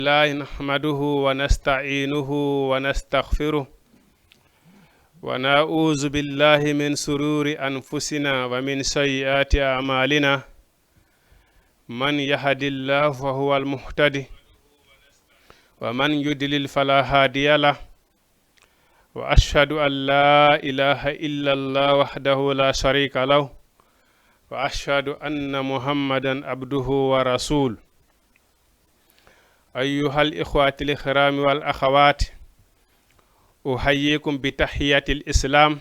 الله نحمده ونستعينه ونستغفره ونعوذ بالله من شرور أنفسنا ومن سيئات أعمالنا من يهد الله فهو المهتدي ومن يضلل فلا هادي له وأشهد أن لا إله إلا الله وحده لا شريك له وأشهد أن محمدا عبده ورسوله أيها الإخوة الكرام والأخوات أحييكم بتحية الإسلام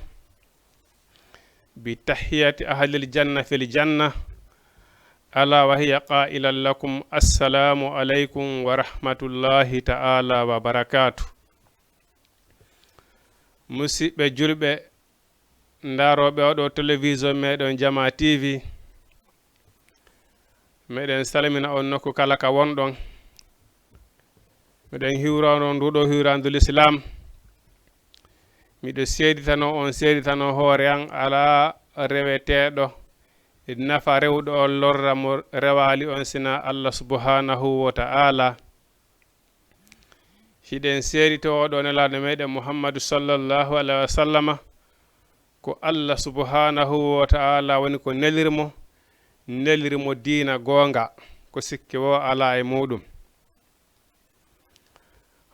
بتحية أهل الجنة في الجنة ألا وهي قائلا لكم السلام عليكم ورحمة الله تعالى وبركاته musidɓe julɓe ndaroɓe oɗo télévision meɗen Jama TV meɗen salmina on nokku kala ka wonɗon miɗen hiwrano nduɗo hiwrandul islam miɗo seeditano hoore an ala reweteɗo nafa rewɗo on lorra mo rewali on sina Allah subhanahu wa ta'ala hiɗen seedito oɗo nelaɗo meɗen Muhammadu sallallahu alaihi wa sallama ko Allah subhanahu wa ta'ala woni ko nelirmo diina gonga ko sikki wo ala e muɗum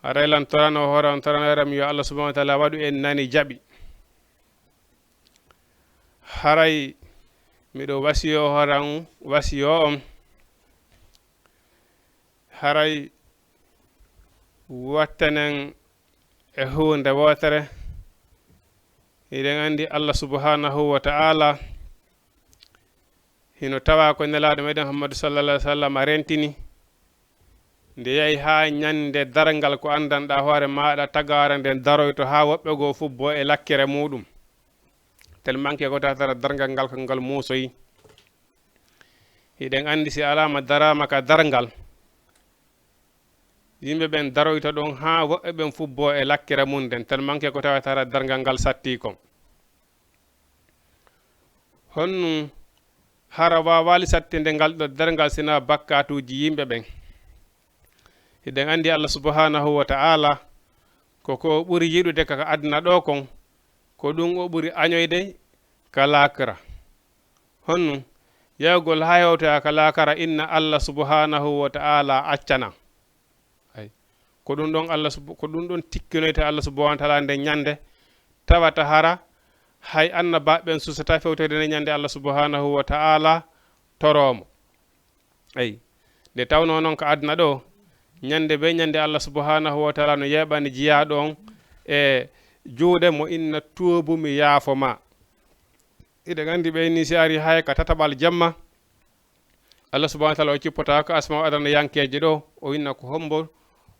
araylan torano hoore on toranoram yo Allah subhanahu wa ta'ala waɗu en nani jaɓi haray miɗo wasiyo horan wasiyo on haray wattanen e hunde wotere eɗen andi Allah subhanahu wa ta'ala hino tawa ko nelaɗo meɗen Muhammadu sallallahu alaihi wa sallam rentini nde yahi ha ñande dargal ko andanɗa hoore maɗa tagare nden daroyto ha woɓɓe go fubbo e lakkere muɗum tel manque ko tatara dargal ngal ko ngal muusoyi hiɗen andi si alama darama ka dargal yimɓe ɓen daroyto ɗon ha woɓɓe ɓen fubbo e lakkere mum nden tel manque ko tawatara dargal ngal satti kon honnu hara wawali sattinde ngal ɗo dargal sina bakkatuji yimɓe ɓen hiɗen andi Allah subhanahu wa ta'ala koko ɓuri yiɗude kaka aduna ɗo kon ko ɗum o ɓuri añoyde ka lakara honnu yawgol ha hewtoya ka lakara inna Allah subhanahu wa ta'ala accana ay ko ɗum ɗon ko ɗum ɗon tikkinoyte Allah subhanahu wa ta'ala nde ñande tawata hara hay annabaɓen susata fewtede nde ñande Allah subhanahu wa ta'ala toromo ay nde tawno noon ko aduna ɗo ñande be ñande Allah subhanahu wa ta'ala no yeɓani jiyaɗo on e juuɗe mo inna tuubu mi yaafo ma iɗen andi ɓeyni si ari hay ka tataɓal jamma Allah subhanahu wa ta'ala o cippota ko asma o adana yankeje ɗo o inna ko hombo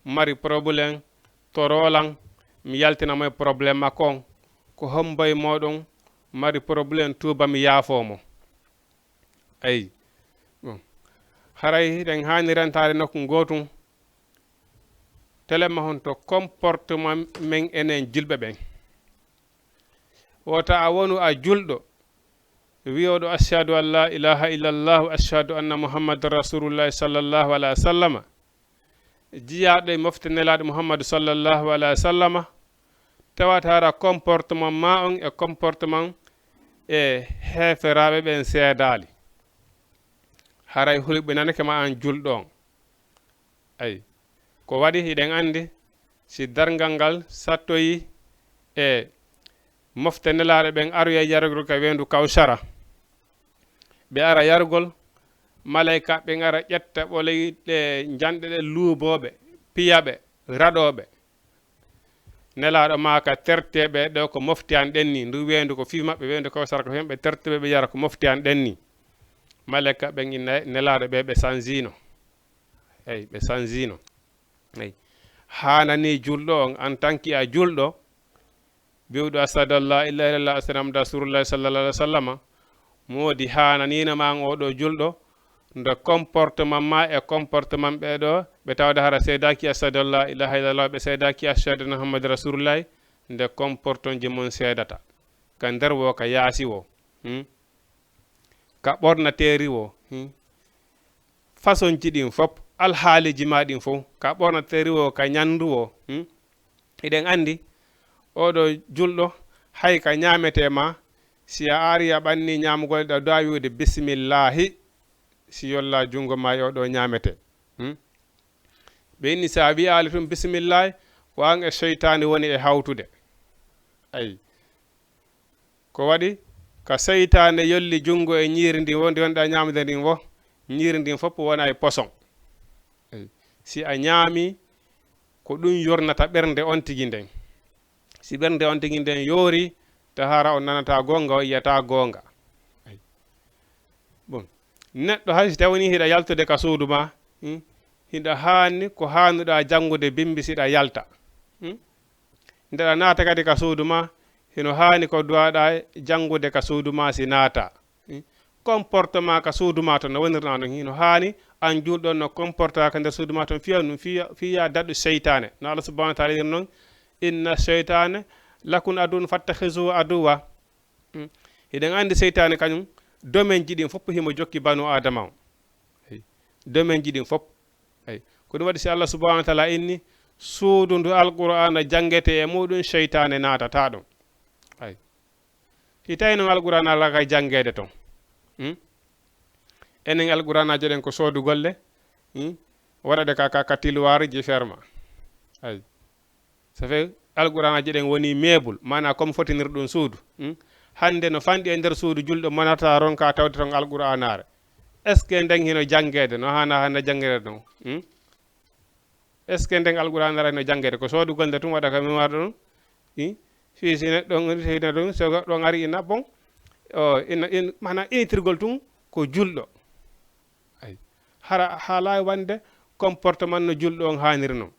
mari probléme torolan mi yaltinamo e probléme makko on ko homboye moɗon mari probléme tuuba mi yaafomo ayi bon haray hiɗen hani rentade nokku gotum telema hon to comportement men enen julɓe ɓen wota a wonu a julɗo wiyoɗo ashhadu an la ilaha illallah wa ashhadu anna muhammadan rasulullahi sallallahu alaihi wa sallama jiyaɗo e mofte nelaɗo muhammadu sallallahu alaihi wa sallama tawatara comportement ma on e comportement e heferaɓe ɓen seedali haray hulɓe nanake ma an julɗo on ayi ko waɗi hiɗen andi si dargal ngal sattoyi e mofte nelaɗo ɓen aroya yargol ka wendu kawsara ɓe ara yargol malayka ɓen ara ƴetta ɓoleyɗe janɗe ɗe luuboɓe piyaɓe raɗoɓe nelaɗo ma ka terteɓe ɗo ko mofti an ɗenni ndu wendu ko fi maɓɓe wendu kawsara ko hemɓe terteɓe ɓe yara ko mofti an ɗenni malayka ɓen inna nelaɗo ɓe sanzino eyi ɓe sanzino eyi hanani julɗo on en tant que a julɗo biwɗo ashhadu an la ilaha illallah assalamdu rasulullahi sallallahu alaihi wa sallama modi hananino ma oɗo julɗo nde comportement ma e comportement ɓeɗo ɓe tawde hara seedaki ashhadu an la ilaha illallah ɓe seedaki ashhadu anna muhammadu rasulullahi nde comportement ji mum seedata ka nder wo ka yaasi wo ka ɓornateri wo façon ji ɗin fop alhaaliji ma ɗin fof ka ɓornate riwo ka ñandu o eɗen andi oɗo julɗo hay ka ñamete ma si a ari a ɓanni ñamugol ɗa dowa wiwde bisimillahi si yolla jungo ma e oɗo ñamete ɓe inni sa wi ali tum bisimillahi ko an e cheytani woni e hawtude ayi ko waɗi ka seytane yolli jungo e ñiiri ndin wonde wonɗa ñamude ndin wo ñiiri ndin fof wona e poson si a ñaami ko ɗum yornata ɓernde on tigi nden si ɓernde on tigi nden yoori tahara o nanata gonga o yiyata gonga bon neɗɗo hay si tawni hiɗa yaltude ka suudu ma hiɗa haani ko hanuɗa janngude bimbi siɗa yalta ndeɗa naata kadi ka suudu ma hino haani ko duwaɗa janngude ka suudu ma si naata comportement ka suudu ma toon no wonirna ɗum hino haani an julɗon no comporta ka nder suudu ma toon fiya ɗum fiya daɗɗu seytane no Allah subhanahu wa taala yir noon inna seytane lakun adun fattahisu aduwa hiɗen andi seytane kañum domaine ji ɗin fopp himo jokki banu adama o domaine ji ɗin fopp ko ɗum waɗi si Allah subhanahu wa taala inni suudu ndu alqur'ana jangete e muɗum seytane natata ɗum si tawi noon alqur'ana ala kay jangede toon enen alqur'ana joɗen ko soodu golle waɗade ka tilwari ji ferma ça fait alqur'ana joɗen woni meuble mana comme fotinir ɗum suudu hande no fanɗi e nder suudu julɗo monata ron ka tawde ton alqur'anare est ce que nden hino jangede no hana jangede ɗon est ce que nden alqur'anare no jangede ko soodu golde tum waɗa ka mémoire ɗon si neɗɗo ɗum so ɗon ari ina bon mana intirgol tum ko julɗo hara haala wande comportement no julɗo on haniri noon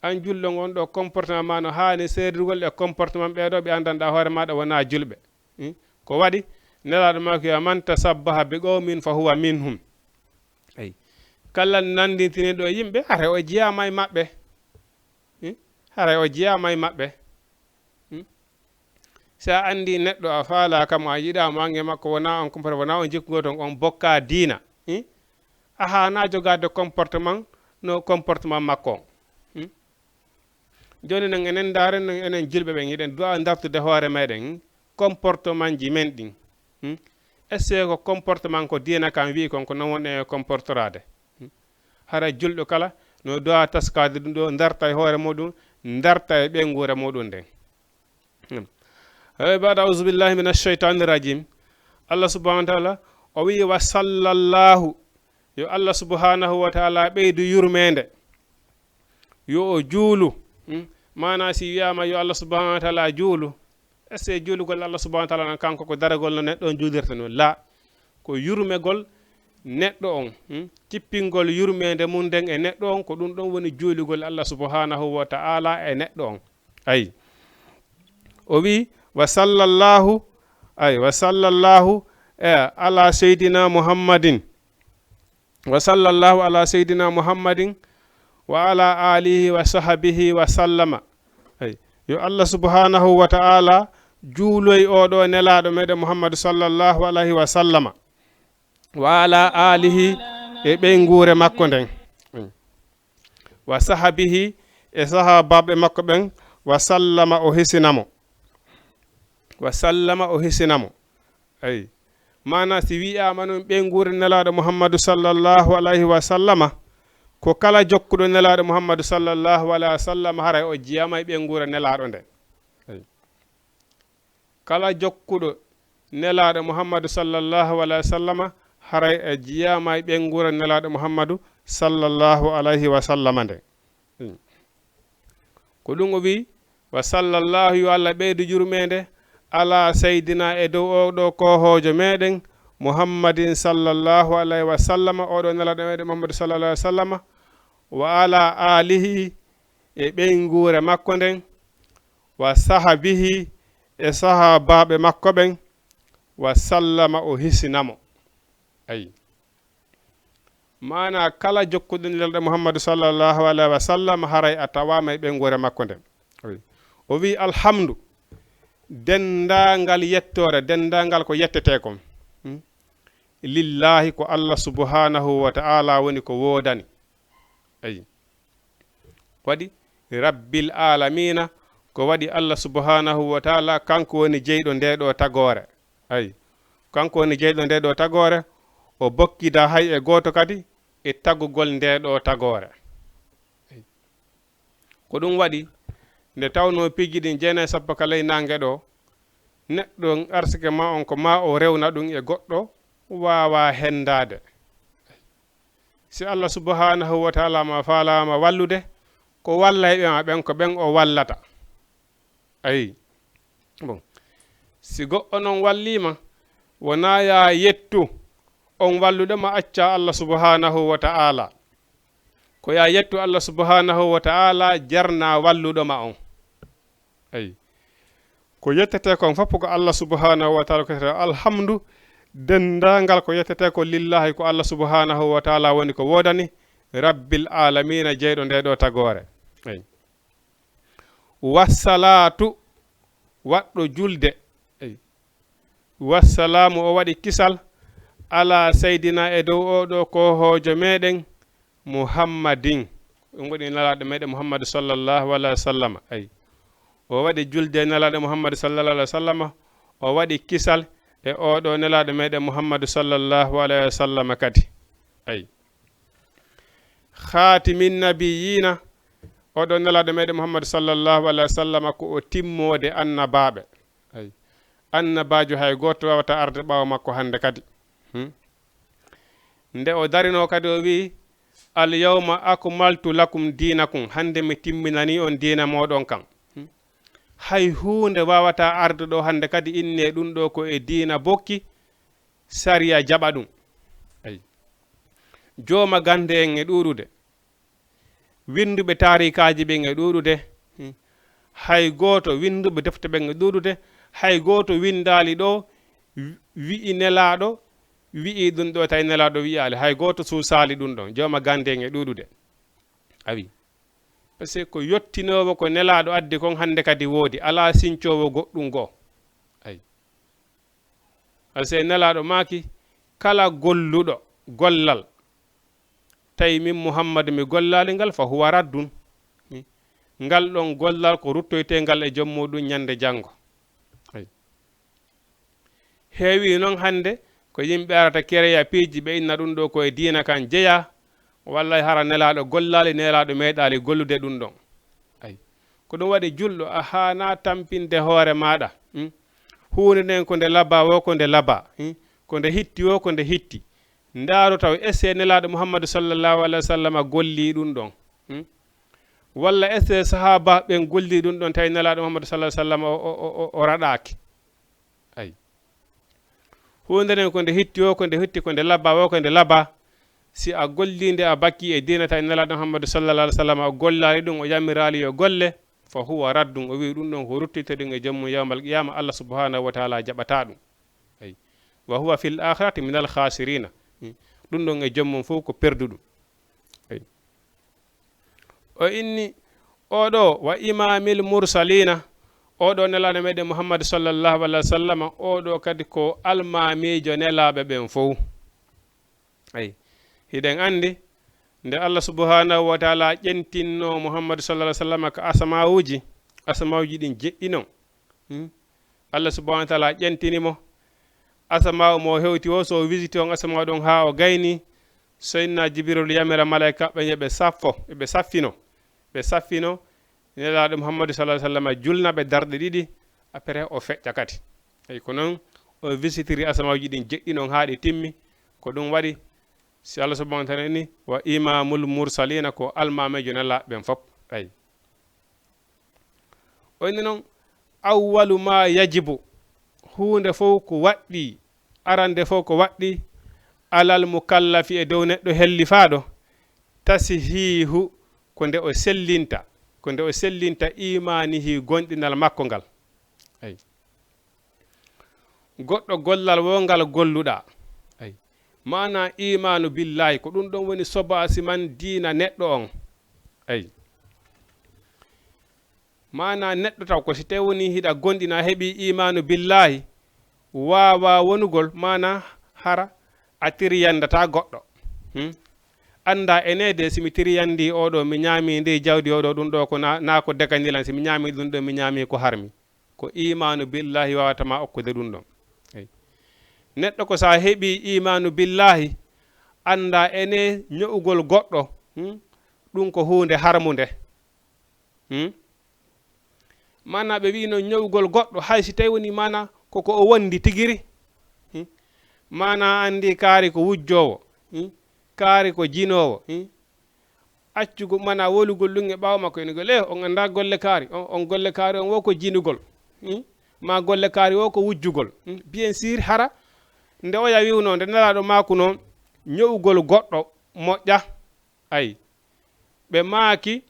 an julɗo on ɗo comportement ma no haani serdirgol e comportement ɓeɗo ɓe andanɗa hoore maɗa wona julɓe ko waɗi nelaɗo ma ko man tasabbaha bi qawmin fa huwa minhum kala nandintiniɗo yimɓe hara o jeyama e maɓɓe hara o jeyama e maɓɓe sa andi neɗɗo a faala kam a yiɗamo ange makko wona on comportement wona on jikkugo ton on bokka diina a hana jogade comportement no comportement makko joni noon enen daren noon enen julɓe ɓen hiɗen duwa dartude hoore meɗen comportement ji men ɗin est ce que ko comportement ko diina kam wi kon ko non woni e comportorade hara julɗo kala no duwa taskade ɗum ɗo darta e hoore muɗum darta e ɓengure muɗum nden bada auzu billahi min alcheytani rajim Allah subhanahu wa taala o wi wa sallallahu yo Allah subhanahu wa taala ɓeydu yurmede yo o juulu mana si wiyama yo Allah subhanahu wa taala juulu est ce que juulugol Allah subhanahu wa taala nan kanko ko daragol no neɗɗo on juulirta noon la ko yurmegol neɗɗo on cippingol yurmede mum nden e neɗɗo on ko ɗum ɗon woni juulugol Allah subhanahu wa taala e neɗɗo on ayi o wi wa sallallahu ala seydina muhammadin wa sallallahu ala seydina muhammadin wa ala alihi wa sahbihi wa sallama yo Allah subhanahu wa ta'ala juuloy oɗo nelaɗo meɗen muhammadu sallallahu alayhi wa sallama wa ala alihi e ɓeygure makko nden wa sahbihi e sahabaɓe makko ɓen wa sallama o hisinamo ayi mana si wiyama noon ɓeygure nelaɗo muhammadu sallallahu alayhi wa sallama ko kala jokkuɗo nelaɗo muhammadu sallallahu alayhi wa sallam haray o jiyama e ɓeygure nelaɗo nde kala jokkuɗo nelaɗo muhammadu sallallahu alayhi wa sallama haray e jiyama e ɓeygure nelaɗo muhammadu sallallahu alayhi wa sallama nde ko ɗum o wi wa sallallahu yo Allah ɓeydu jurmede ala seydina e dow oɗo kohojo meɗen muhammadin sallallahu alayhi wa sallama oɗo nelaɗo meɗen muhammadu sallallahu alayhi wa sallama wa ala alihi e ɓeygure makko nden wa sahabihi e sahabaɓe makko ɓen wa sallama o hisinamo ayi mana kala jokkuɗo nelaɗo muhammadu sallallahu alayhi wa sallam haray a tawama e ɓeygure makko nden o wi alhamdu dendagal yettore dendagal ko yettete kon lillahi ko Allah subhanahu wa ta'ala woni ko wodani ayi waɗi rabbil alamina ko waɗi Allah subhanahu wa taala kanko woni jeyɗo ndeɗo tagore ayi kanko woni jeyɗo ndeɗo tagore o bokkida hay e goto kadi e tagugol ndeɗo tagore ko ɗum waɗi nde tawno piggi ɗin jeenayi sappo kala nangue ɗo neɗɗo arsike ma on ko ma o rewna ɗum e goɗɗo wawa hendade si Allah subhanahu wa taala ma falama wallude ko walla heɓe ma ɓen ko ɓen o wallata ayi bon si goɗɗo noon wallima wona ya yettu on walludema acca Allah subhanahu wa ta'ala ko ya yettu Allah subhanahu wa ta'ala jarna walluɗoma on ayi ko yettete kon fof ko Allah subhanahu wa ta'ala ko alhamdu dendangal ko yettete ko lillahi ko Allah subhanahu wa ta'ala woni ko wodani rabbil alamina jeyɗo ndeɗo tagore ayi wassalatu waɗɗo julde ayi wassalamu o waɗi kisal ala seydina e dow oɗo ko hojo meɗen muhammadin ɗum waɗi nalaɗo meɗen muhammadu sallallahu alayhi wa sallam ayi o waɗi julde nalaɗo muhammadu sallallahu alayhi wa sallam o waɗi kisal e oɗo nelaɗo meɗen muhammadu sallallahu alayhi wa sallam kadi ayi khatimin nabiyina oɗo nelaɗo meɗen muhammadu sallallahu alayhi wa sallam ko o timmode annabaɓe ayi annabajo hay goto wawata arde ɓawa makko hande kadi nde o darino kadi o wi al yawma akmaltu lakum dinakum hande mi timminani on dina moɗon kan hay hunde wawata arde ɗo hande kadi inne ɗum ɗo ko e dina bokki sariya jaɓa ɗum ayi joma gande en e ɗuɗude winduɓe tarikaji ɓen e ɗuɗude hay goto winduɓe defte ɓen e ɗuɗude hay goto windali ɗo wi'i nelaɗo wi'i ɗum ɗo tawi nelaɗo wi'ali hay goto suusali ɗum ɗon joma gande en e ɗuɗude awi par ce que ko yottinowo ko nelaɗo addi kon hande kadi woodi ala sincowo goɗɗum goo ayi par ce que nelaɗo maki kala golluɗo gollal tawi min muhammadu mi gollali ngal fa huwa raddun ngal ɗon gollal ko ruttoyte ngal e joom muɗum ñande janggo ayi heewi noon hande ko yimɓe arata kereya piiji ɓe inna ɗum ɗo koye diina kan jeeya walla hara nelaɗo gollali nelaɗo meeɗali gollude ɗum ɗon ayi ko ɗum waɗi julɗo a hana tampinde hoore maɗa hunde nden ko nde laba wo ko nde laba ko nde hitti wo ko nde hitti ndaaro taw esse nelaɗo muhammadu sallallahu alayhi wa sallam golli ɗum ɗon walla esse sahaba ɓen golli ɗum ɗon tawi nelaɗo muhammadu sallallahu alayhi wa sallam o raɗaki ayi hunde nden ko nde hitti wo ko nde hitti ko nde laba wo ko nde laba si a gollinde a bakki e dina tawi nelaɗo muhammadu sallallahu alayhi wa sallam o gollali ɗum o yamirali yo golle fa huwa raddum o wi ɗum ɗon ko ruttite ɗum e jommu yawmal qiyama Allah subhanahu wa ta'ala jaɓata ɗum ayi wa huwa fil akhirati min al khasirina ɗum ɗon e jommum fof ko perdu ɗum ayi o inni oɗo wa imamil mursalina oɗo nelaɗo meɗen muhammadu sallallahu alayhi wa sallam oɗo kadi ko almamijo nelaɓe ɓen fof ayi hiɗen andi nde Allah subhanahu wa ta'ala ƴentinno muhammadu sallallahu alayhi wa sallam ko asamawuji ɗin jeɗɗinon Allah subhanahu wa ta'ala ƴentinimo asamaw mo hewti o so visiti on asamaw ɗon ha o gayni so inna jibril yamira malaika ɓe ɓe saffino nelaɗo muhammadu sallallahu alayhi wa sallam julna ɓe darɗe ɗiɗi après o feƴƴa kadi eyi ko noon o visitiri asamawji ɗin jeɗɗinon ha ɗi timmi ko ɗum waɗi si Allah subhanahu wa ta'ala ni wa imamul mursalina ko almamejo nelaɓe ɓen fop ayi o inni noon awwalu ma yajibu hunde fof ko waɗɗi arande fof ko waɗɗi alal mukallafi e dow neɗɗo hellifaɗo tasihihu ko nde o sellinta imanihi gonɗinal makko ngal ayi goɗɗo gollal wongal golluɗa ayi mana imanu billahi ko ɗum ɗon woni sobasi man diina neɗɗo on ayi mana neɗɗo taw ko si tawi woni hiɗa gonɗina heeɓi imanu billahi wawa wonugol mana hara a tiri yandata goɗɗo anda enede simi tiriyandi oɗo mi ñaami nde jawdi oɗo ɗum ɗo ko na ko deganilan simi ñaami ɗum ɗo mi ñaami ko harmi ko imanu billahi wawatama okkude ɗum ɗon neɗɗo ko sa heeɓi imanu billahi anda ene ño'ugol goɗɗo ɗum ko hunde harmude mana ɓe wi no ño'ugol goɗɗo hay si tawi woni mana koko o wondi tigiri mana andi kaari ko wujjowo kaari ko jinowo accugo mana wolugol ɗum e ɓawo makko ene gole on anda golle kaari on golle kaari on wo ko jinugol ma golle kaari wo ko wujjugol bien sûr hara nde oya wiwno nde nelaɗo mako noon ño'ugol goɗɗo moƴƴa ayi ɓe maaki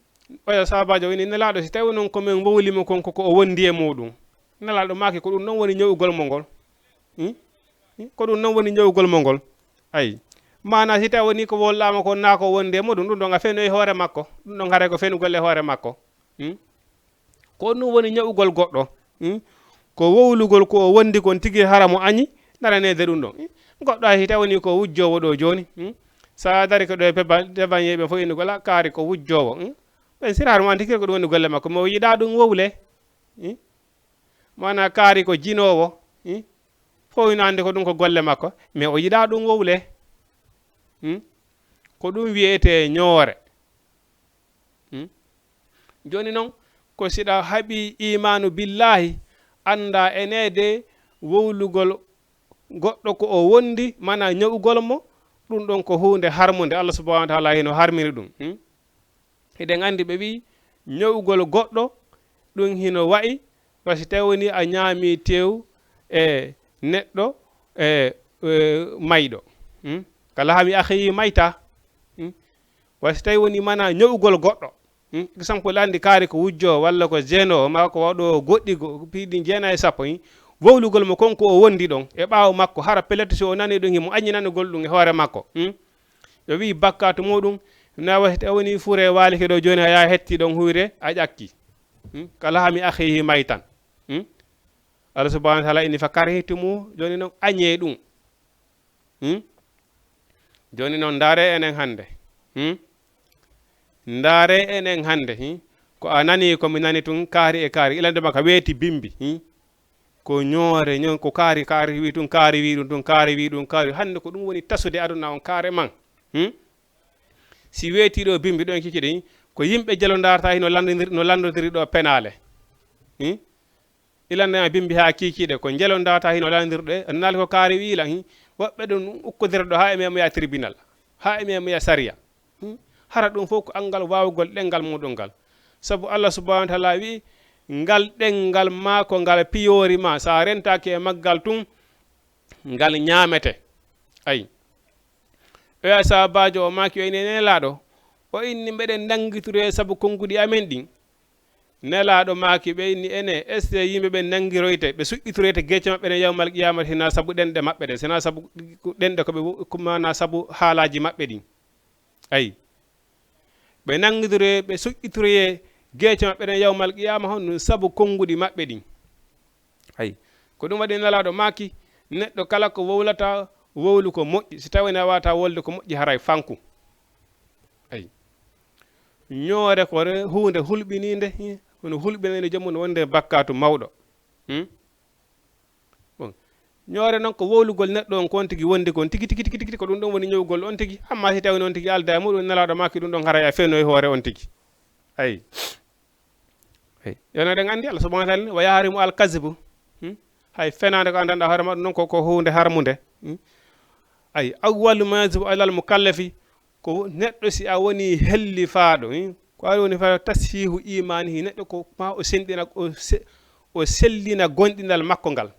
oya sabajo wini nelaɗo si tawi noon komin wowlimo kon koko o wondi e muɗum nelaɗo maaki ko ɗum noon woni ño'ugol mo ngol ko ɗum noon woni ño'ugol mo ngol ayi mana si tawi woni ko wollama ko na ko wonde muɗum ɗum ɗon a feno e hoore makko ɗum ɗon haare ko fenugol e hoore makko ko ɗum woni ño'ugol goɗɗo ko wowlugol ko o wondi kon tigi hara mo añi naranede ɗum ɗon goɗɗo a si tawi woni ko wujjowo ɗo joni sa dari ko ɗo e deban yeɓe fo ine gola kaari ko wujjowo ɓen sir harmo anti ko ɗum woni golle makko mo yiɗa ɗum wowle mana kaari ko jinowo fo ina andi ko ɗum ko golle makko mais o yiɗa ɗum wowle ko ɗum wiyete ñoore joni noon ko siɗa haɓi imanu billahi anda enede wowlugol goɗɗo ko o wondi mana ño'ugol mo ɗum ɗon ko hunde harmude Allah subhanahu wa ta'ala hino harmini ɗum eɗen andi ɓe wi ño'ugol goɗɗo ɗum hino wayi wasi tawi woni a ñaami tew e neɗɗo mayɗo kala hami akhiyi mayta wasi tawi woni mana ño'ugol goɗɗo exemple andi kaari ko wujjo walla ko jeno ma ko waɗo goɗɗi piiɗi 9 wowlugol mo konko o wondi ɗon e ɓaawo makko hara pelete so o nani ɗum himo aññinanugol ɗum e hoore makko ɓe wi bakkatu muɗum na wasi tawi woni fure walike ɗo joni a yaha hetti ɗon huyre a ƴakki kala hami akhihi maytan Allah subhanahu wa ta'ala ini fa karhitumu joni noon añe ɗum joni noon ndaare enen hande ndaare enen hande ko a nani komi nani tun kaari e kaari ilande maka weeti bimbi ko ñoore ñon ko kaari wi ɗum kaari wi ɗum kaari wi ɗum kaari hande ko ɗum woni tasude aduna on kaare man si weetiɗo bimbi ɗon kikkiɗe ko yimɓe jelo darta hino landodiri ɗo penale ilande bimbi ha kikiɗe ko jelo data hino landirɗe annali ko kaari wiila woɓɓe ɗum ukkodira ɗo ha e memoya tribunal ha e memoya saria hara ɗum fof ko angal wawugol ɗengal muɗum ngal saabu Allah subhanahu wa ta'ala wi ngal ɗengal ma ko ngal piyori ma sa rentaki e maggal tun ngal ñamete ayi oya sabajo o maki o ine nelaɗo o inni mbeɗen nangitore saabu konngudi amen ɗin nelaɗo maki ɓe inni ene est ce que yimɓe ɓe nangiroyte ɓe suƴƴitorete gecce maɓɓe ne yawmal qiyamata hina saabu ɗenɗe maɓɓe ɗe sina saabu ɗenɗe koɓe mana saabu haalaji maɓɓe ɗin ayi ɓe nangidore ɓe suƴƴitoroye gecce maɓɓe ɗen yawmal qiyama hon saabu konngudi maɓɓe ɗin ayi ko ɗum waɗi nelaɗo maki neɗɗo kala ko wowlata wowlu ko moƴƴi si tawi ne wata wolde ko moƴƴi haray fanku ayi ñoore ko hunde hulɓininde hono hulɓinede joomum wonde bakkatu mawɗo bon ñoore noon ko wowlugol neɗɗo on kon tigi wondi kon tigi ko ɗum ɗon woni ñowgol on tigi amma si tawi noon tigi alda e muɗum nelaɗo maki ɗum ɗon haray a feno e hoore on tigi ayi yono ɗen andi Allah subhanahu wa ta'ala wa yaharimu alkasibu hay fenade ko andanɗa hoore maɗum noon koko hunde harmude ayi awwalu ma yajibu alal mukallafi ko neɗɗo si a woni hellifaɗo ko ari woni fa tashihu imanihi neɗɗo ko ma o senɗina o sellina gonɗinal makko ngal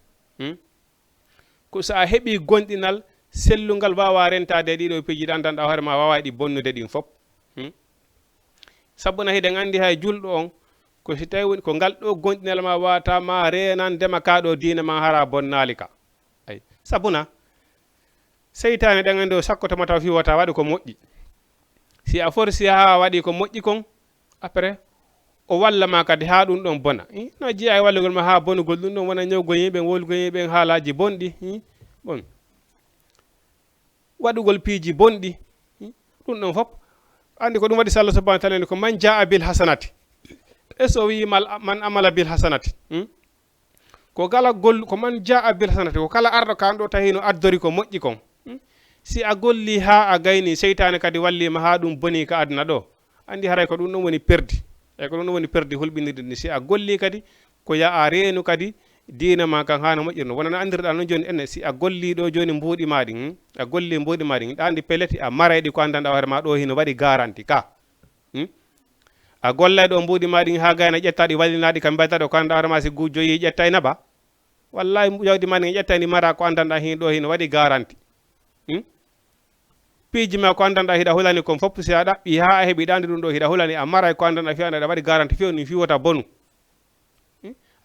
ko so a heeɓi gonɗinal sellungal wawa rentade e ɗiɗo piiji ɗi andanɗa hoore ma wawa ɗi bonnude ɗin fof sabuna hiɗen andi hay julɗo on ko si tawi woni ko ngal ɗo gonɗinal ma wata ma renandema kaɗo diina ma hara bonnali ka ayi sabuna seytane ɗen andi o sakkotomo taw fiwata waɗi ko moƴƴi si a forsi ha waɗi ko moƴƴi kon après o walla ma kadi ha ɗum ɗon bona no jiya e wallugol ma ha bonugol ɗum ɗon wona ñawgol yimɓe wolgol yimɓe haalaji bonɗi bon waɗugol piiji bonɗi ɗum ɗon fof andi ko ɗum waɗi so Allah subhanahu wa ta'ala ko man jaa bil hasanati e so wi man amala bil hasanati ko kala ko man jaa bil hasanati ko kala arɗo kan ɗo tahi no addori ko moƴƴi kon si a golli ha a gayni seytane kadi wallima ha ɗum boni ka aduna ɗo andi haray ko ɗum ɗon woni perdi e ko ɗum ɗon woni perdi hulɓinirde ni si a golli kadi ko ya a reenu kadi diina ma kan hano moƴƴirno wonano andirɗa noon joni enne si a golli ɗo joni mbuuɗi maɗi a golli mbuuɗi maɗi ɗandi peleti a marayɗi ko andanɗa hoore ma ɗo hino waɗi garanti ka a gollay ɗo mbuuɗi maɗi ha gayna ƴettaɗi wallinaɗi kam mbaytaɗo ko andanɗa hoore ma si gu joyi ƴettay naɓa wallahi jawdi maɗi ƴettayni mara ko andanɗa hin ɗo hino waɗi garanti piiji ma ko andanɗa hiɗa hulani kon fof si a ɗaɓɓi ha a heeɓi ɗandi ɗum ɗo hiɗa hulani a maray ko andanɗa fiyanɗa ɗa waɗi garanti fewni fiwota bonu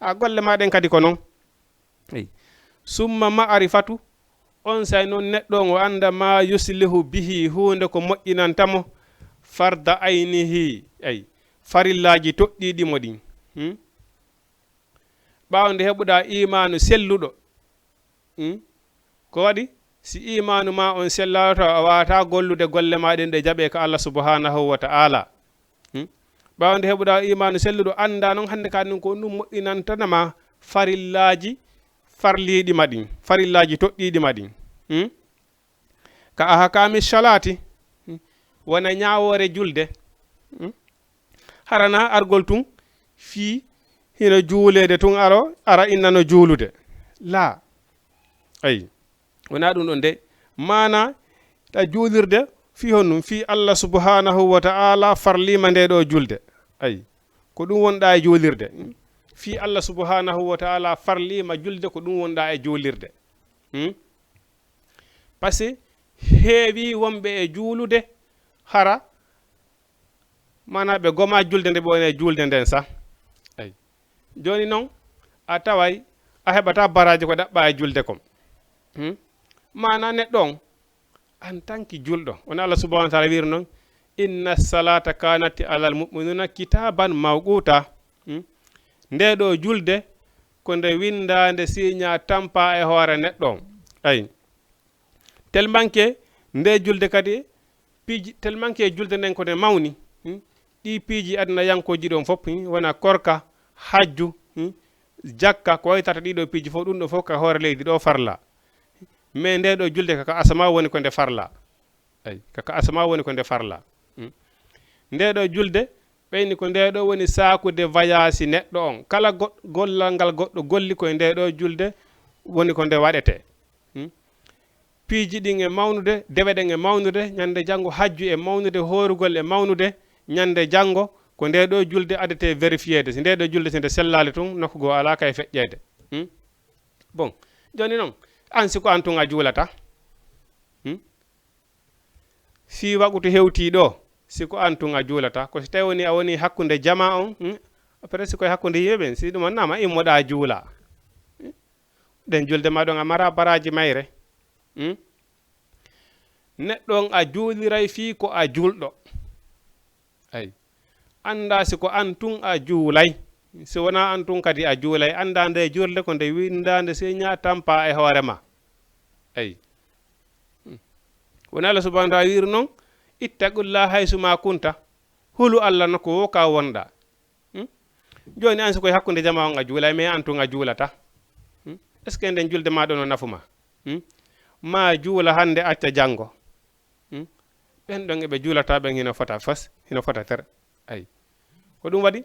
a golle maɗen kadi ko noon summa ma'rifatu on say noon neɗɗo o anda ma yuslihu bihi hunde ko moƴƴinantamo farda aynihi farillaji toɗɗiɗimo ɗin ɓawde heɓuɗa imanu selluɗo ko waɗi si imanu ma on sellato a wata gollude golle maɗen ɗe jaaɓe ko Allah subhanahu wa ta'ala ɓawde heɓuɗa imanu selluɗo anda noon hande ka ɗum ko ɗum moƴƴinantanama farillaji farliɗima ɗin farillaji toɗɗiɗima ɗin ka ahkami salati wona ñawore julde harana argol tun fi hino juulede tun ara innano juulude la ayi wona ɗum ɗon de mana ɗa juulirde fi honnum fi Allah subhanahu wa ta'ala farlima nde ɗo julde ayi ko ɗum wonɗa e juulirde fi Allah subhanahu wa ta'ala farlima julde ko ɗum wonɗa e juulirde par ce que heewi wonɓe e juulude hara mana ɓe goma julde nde ɓe woni e juulde nden sa ayi joni noon a taway a heɓata baraji ko ɗaɓɓa e julde kom mana neɗɗo on en tant que julɗo wona Allah subhanahu wa ta'ala wiri noon inna salata kanati alal mu'minuna kitaban mawquta nde ɗo julde ko nde windande signa tampa e hoore neɗɗo on ayi tellement que nde julde kadi piiji tellement que julde nden ko nde mawni ɗi piiji aduna yankoji ɗon fof wona korka hajju jakka ko waytata ɗiɗo piiji fof ɗum ɗo fof ka hoore leydi ɗo farla mais nde ɗo julde kaka asama woni ko nde farla ayi kaka asama woni ko nde farla nde ɗo julde ɓeyni ko nde ɗo woni sakude voyage neɗɗo on kala gollal ngal goɗɗo golli koye nde ɗo julde woni ko nde waɗete piiji ɗin e mawnude dewe ɗen e mawnude ñande janngo hajju e mawnude horugol e mawnude ñande janngo ko nde ɗo julde adete vérifiéde si nde ɗo julde sinde sellali tun nokku go ala kay feƴƴede bon joni noon an siko an tun a juulata si waɓutu hewti ɗo siko an tun a juulata ko si tawi woni a woni hakkude jama on après sikoye hakkude yimɓeɓen si ɗum wonnama immoɗa juula ɗen julde ma ɗon a mara baraji mayre neɗɗon a juuliray fi ko a julɗo ayi anda siko an tun a juulay so wona an tun kadi a juulay anda nde jurde ko nde windande signa tampa e hoorema ayi wona Allah subhanahu wa ta'ala wiri noon ittaqullah haysuma kunta hulu Allah nokko wo ka wonɗa joni an sikoye hakkude jama on a juulay mais an tun a juulata est ce que nden julde ma ɗo no nafuma ma juula hande acca janngo ɓen ɗon eɓe juulata ɓen hino fota fas hino fota tere ayi ko ɗum waɗi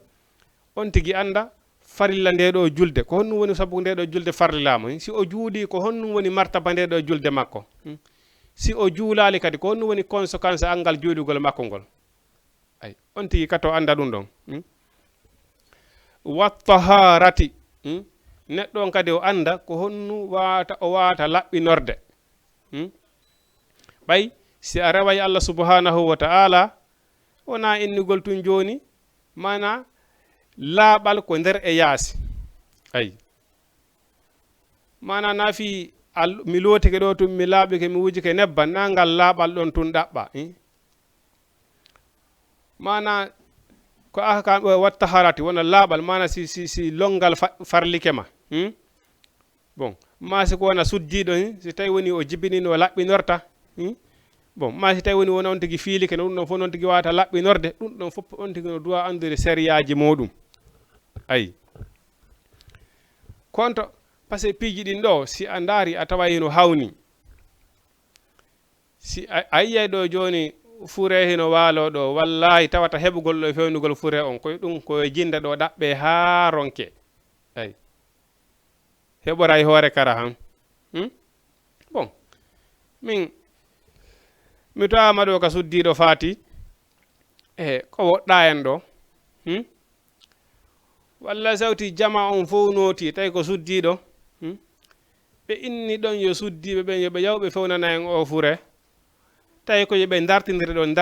on tigi anda farilla nde ɗo julde ko honnum woni sabu nde ɗo julde farlilama si o juuli ko honnum woni martaba nde ɗo julde makko si o juulali kadi ko honnum woni conséquence angal juuɗugol makko ngol ayi on tigi kato anda ɗum ɗon wattaharati neɗɗo on kadi o anda ko honnu wata o wata laɓɓinorde ɓay si a reway Allah subhanahu wa ta'ala wona innugol tun joni mana laaɓal ko nder e yaasi ayi mana nafi mi lootike ɗo tun mi laaɓike mi wujike nebban na ngal laaɓal ɗon tun ɗaɓɓa mana ko aka watta harati wona laaɓal mana si longal farlike ma bon ma si ko wona suddiɗo si tawi woni o jibinino o laɓɓinorta bon ma si tawi woni won on tigi fiilike no ɗum ɗon fof noon tigi wawata laɓɓinorde ɗum ɗon fof on tigi no duwa andude sériyaji muɗum ayi konto par ce que piiji ɗin ɗo si a ndaari a tawa hino hawni si a yiyay ɗo joni fure hino waalo ɗo wallahi tawata heɓugol ɗo fewnugol fure on koye ɗum koye jinda ɗo ɗaɓɓe haa ronke ayi heɓora e hoore kara han bon min mi tawama ɗo ka suddiɗo faati ko woɗɗa en ɗo walla sawti jama on fof nooti tawi ko suddiɗo ɓe inni ɗon yo suddiɓe ɓen yoɓe yawɓe fewnana en o fure tawi ko yoɓe dartidira ɗon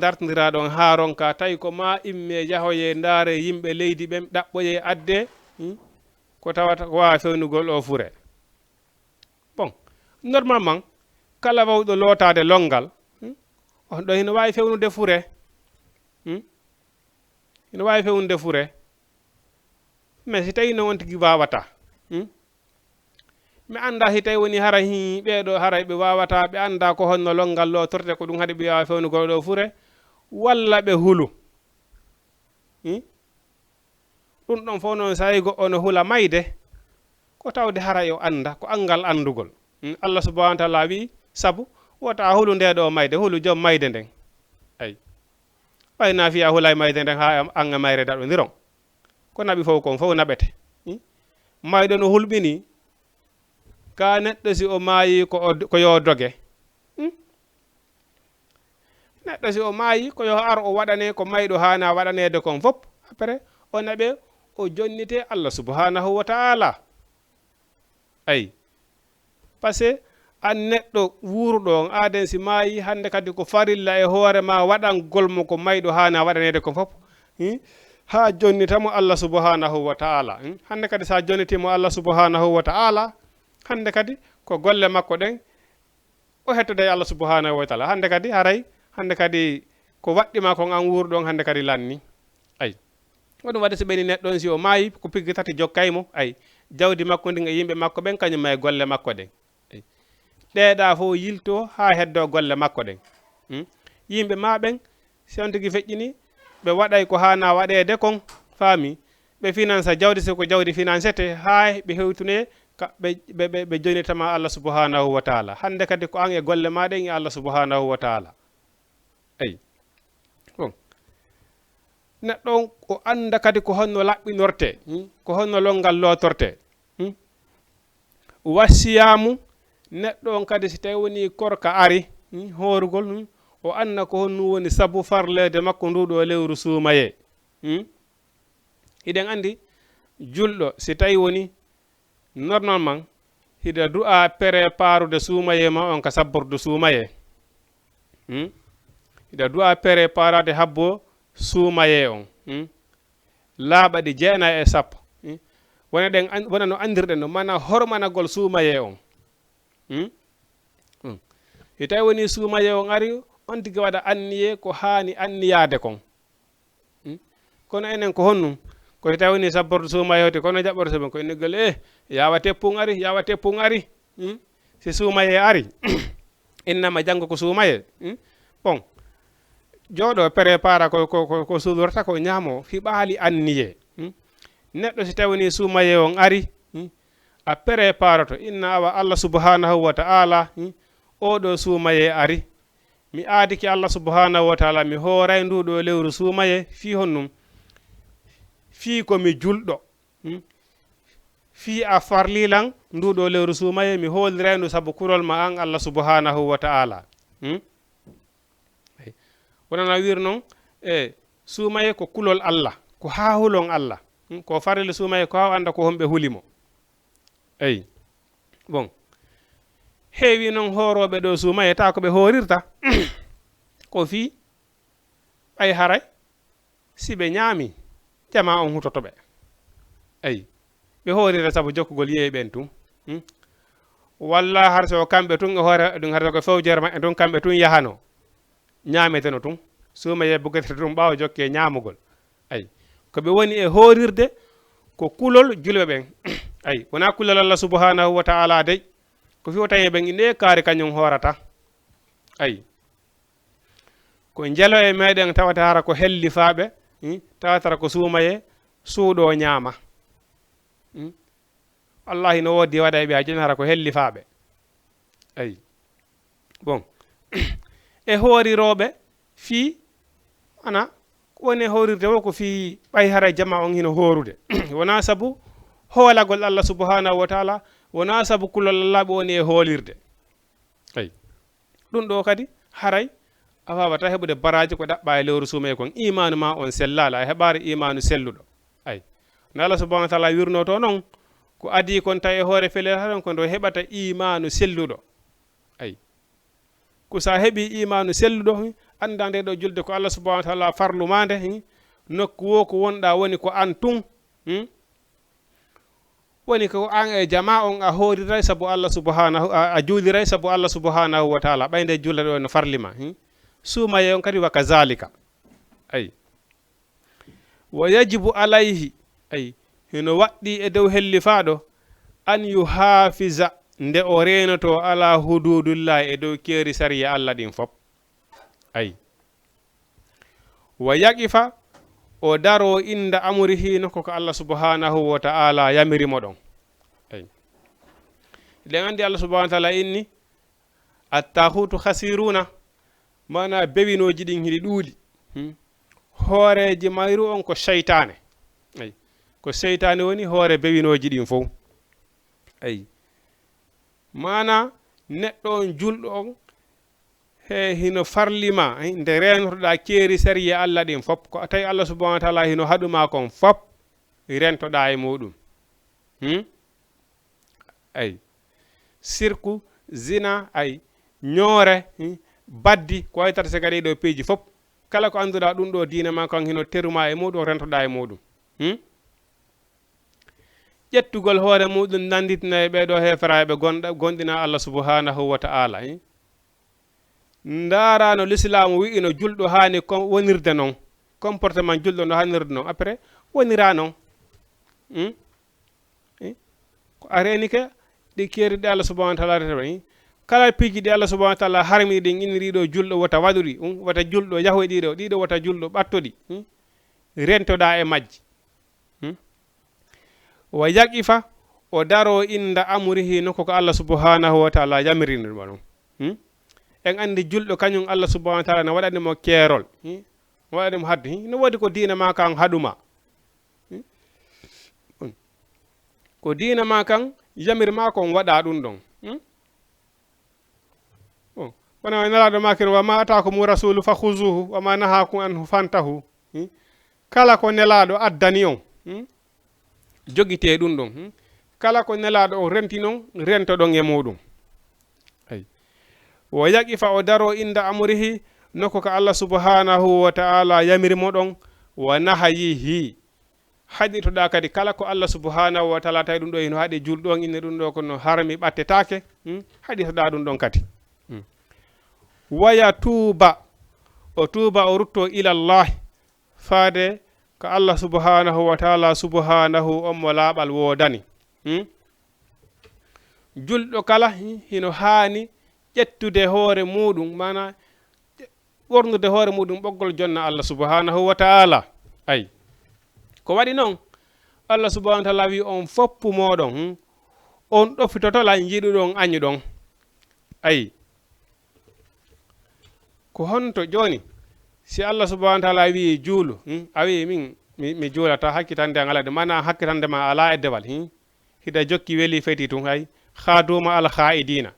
dartidira ɗon ha ronka tawi ko ma imme jahoye ndaare yimɓe leydi ɓen ɗaɓɓoye adde ko tawata ko wawa fewnugol o fure bon normalement kala wawɗo lootade longal on ɗo hino wawi fewnude fure hino wawi fewnude fure mais si tawi no on tigi wawata mi anda si tawi woni hara hi ɓeɗo haray ɓe wawata ɓe anda ko honno longal lo torte ko ɗum haade ɓe wawa fewnugol ɗo fure walla ɓe hulu ɗum ɗon fof noon sa yi goɗɗo no hula mayde ko tawde hara yo anda ko angal andugol Allah subhanahu wa taala wi sabu wota hulu nde ɗo mayde hulu joom mayde nden ayi wayna fiya hulay mayde nden ha anga mayre daɗo ndiron ko naɓi fof kon fof naɓete mayɗo no hulɓini ka neɗɗo si o maayi ko yo doge neɗɗo si o maayi ko yo ar o waɗane ko mayɗo hana waɗanede kon fof après o naɓe o jonnite Allah subhanahu wa taala ayi par ce que an neɗɗo wuurɗo on aden si maayi hande kadi ko farilla e hoore ma waɗangol mo ko mayɗo hana waɗanede kon fof ha jonnitamo Allah subhanahu wa taala hande kadi sa jonnitimo Allah subhanahu wa taala hande kadi ko golle makko ɗen o hettode Allah subhanahu wa taala hande kadi haray hande kadi ko waɗɗima kon an wuurɗon hande kadi lanni ayi ko ɗum waɗi so ɓeni neɗɗon si o maayi ko piggi tati jokkaymo ayi jawdi makko ndin e yimɓe makko ɓen kañum ma e golle makko ɗen ayi ɗeeɗa fof yilto ha heddo golle makko ɗen yimɓe ma ɓen si on tigi feƴƴini ɓe waɗay ko hana waɗede kon faami ɓe finance jawdi siko jawdi financete ha ɓe hewtune ɓe jonitama Allah subhanahu wa taala hande kadi ko an e golle maɗen e Allah subhanahu wa taala ayi bon neɗɗo o anda kadi ko honno laɓɓinorte ko honno longal lotorte wasiyamu neɗɗo on kadi si tawi woni korka ari horugol o anna ko honno woni sabu farlede makko nduɗo lewru suumaye hiɗen andi julɗo si tawi woni normalement hiɗa du'a préparude suumaye ma on ka sabborde suumaye hiɗa du'a préparade habbo suumaye on laaɓaɗi 9 e 10 wona no andirɗen no mana hormanagol suumaye on si tawi woni suumaye on ari on tigi waɗa anniye ko hani anniyade kon kono enen ko honnum ko tawi woni sabborde suumayote kono jaɓɓorde soɓen ko ennegol yawa teppun ari si suumaye ari innama janggo ko suumaye bon jooɗo prépara ko suudorta ko ñaamo hiɓaali anniye neɗɗo si tawi woni suumaye on ari a préparato inna awa Allah subhanahu wa ta'ala oɗo suumaye ari mi aadiki Allah subhanahu wa ta'ala mi hooray nduɗo lewru suumaye fi honnum fi komi julɗo fi a farlilan nduɗo lewru suumaye mi hoolirayno sabu kurol ma an Allah subhanahu wa ta'ala wonana wir noon suumaye ko kulol Allah ko hahulon Allah ko farle suumaye ko haw anda ko homɓe hulimo eyi bon heewi noon hooroɓe ɗo suumaye ta ko ɓe hoorirta ko fi ay haray si ɓe ñaami jama on hutotoɓe eyi ɓe hoorira sabu jokkugol yeeyi ɓen tun walla har so kamɓe tun e hoore ɗum harta ko fewjere maɓɓe tun kamɓe tun yahano ñaameteno tun suumaye bugete tun ɓaawa jokke ñaamugol ayi ko ɓe woni e hoorirde ko kulol julɓe ɓen ayi wona kulol Allah subhanahu wa ta'ala dey ko fiwo tawi ɓen ine kaari kañum hoorata ayi ko jelo e meɗen tawata hara ko hellifaɓe tawatara ko suumaye suuɗo ñaama wallahi no wodi waɗa ɓe a joni hara ko hellifaɓe ayi bon e hooriroɓe fii ana woni hoorirde wo ko fii ɓay hara jama on hino hoorude wona sabu hoolagol Allah subhanahu wa taala wona sabu kulol Allah ɓe woni e hoolirde ayi ɗum ɗo kadi haray a wawata heɓude baraji ko ɗaɓɓa e lewru suumaye kon imanu ma on sellala a heɓare imanu selluɗo ayi no Allah subhanahu wa taala wirno to noon ko adi kon tawi e hoore fele haɗon ko ndo heɓata imanu selluɗo ayi ko sa heeɓi imanu selluɗo anda nde ɗo julde ko Allah subhanahu wa taala farluma nde nokku wo ko wonɗa woni ko an tun woni ko an e jama on a hooriray sabu Allah subhanahu a juuliray sabu Allah subhanahu wa taala ɓayde julla ɗo no farlima suumaye on kadi wa kazalika ayi wa yajibu alayhi ayi hino waɗɗi e dow hellifaɗo an yuhafisa nde o renoto ala hududullah e dow keeri sariya Allah ɗin fop ayi wa yaqifa o daro inda amrihi nokko ko Allah subhanahu wa ta'ala yamirimo ɗon ayi ɗen andi Allah subhanahu wa ta'ala inni attahutu khasiruna mana bewinoji ɗin hiɗi ɗuuli hooreji mayru on ko seytane ayi ko seytane woni hoore bewinoji ɗin fof ayi mana neɗɗo on julɗo on he hino farlima nde rentoɗa keeri sariya Allah ɗin fop ko tawi Allah subhanahu wa taala hino haɗuma kon fop rentoɗa e muɗum ayi sirku zina ayi ñoore baddi ko waytata se kadi ɗo peeji fop kala ko annduɗa ɗum ɗo diina ma kon hino teruma e muɗum rentoɗa e muɗum ƴettugol hoore muɗum nanditina e ɓeɗo heferaɓe gonɗina Allah subhanahu wa ta'ala ndaarano l'islam wi no julɗo hani wonirde noon comportement julɗo no hannirde noon après wonira noon ko arenike ɗi keeriɗe Allah subhanahu wa ta'ala reta kala piiji ɗi Allah subhanahu wa ta'ala harmi ɗin inniriɗo julɗo wota waɗuɗi wata julɗo yahoyɗiɗo ɗiɗo wata julɗo ɓattoɗi rentoɗa e majji wa yaqifa o daro inda amrihi nokko ko Allah subhanahu wa ta'ala yamirinɗuma ɗum en andi julɗo kañum Allah subhanahu wa ta'ala no waɗanimo keerol waɗanimo hadde no wodi ko diina ma kan haɗuma ko diina ma kan yamirma kon waɗa ɗum ɗon wona nelaɗo makir wa ma atakum rasulu fa khuzuhu wa ma nahakum anhu fantahu kala ko nelaɗo addani on jogite ɗum ɗon kala ko nelaɗo o renti noon rento ɗon e muɗum ayi wo yaqifa o daro inda amrihi nokko ko Allah subhanahu wa ta'ala yamirimo ɗon wa nahayihi haɗitoɗa kadi kala ko Allah subhanahu wa ta'ala tawi ɗum ɗo hino haɗi julɗo on inne ɗum ɗo kono harmi ɓattetake haɗitoɗa ɗum ɗon kadi waya tuuba o rutto ilallahi faade ko Allah subhanahu wa ta'ala subhanahu on mo laaɓal woodani julɗo kala hino haani ƴettude hoore muɗum mana ɓornude hoore muɗum ɓoggol jonna Allah subhanahu wa ta'ala ayi ko waɗi noon Allah subhanahu wa ta'ala wi on foppu moɗon on ɗofitotola jiɗuɗon añuɗon ayi ko honto joni si Allah subhanahu wa ta'ala wi juulu a wi min mi juulata hakkitande an alade mana hakkitande ma ala e dewal hida jokki weeli feti tun hay khaduma al khaidina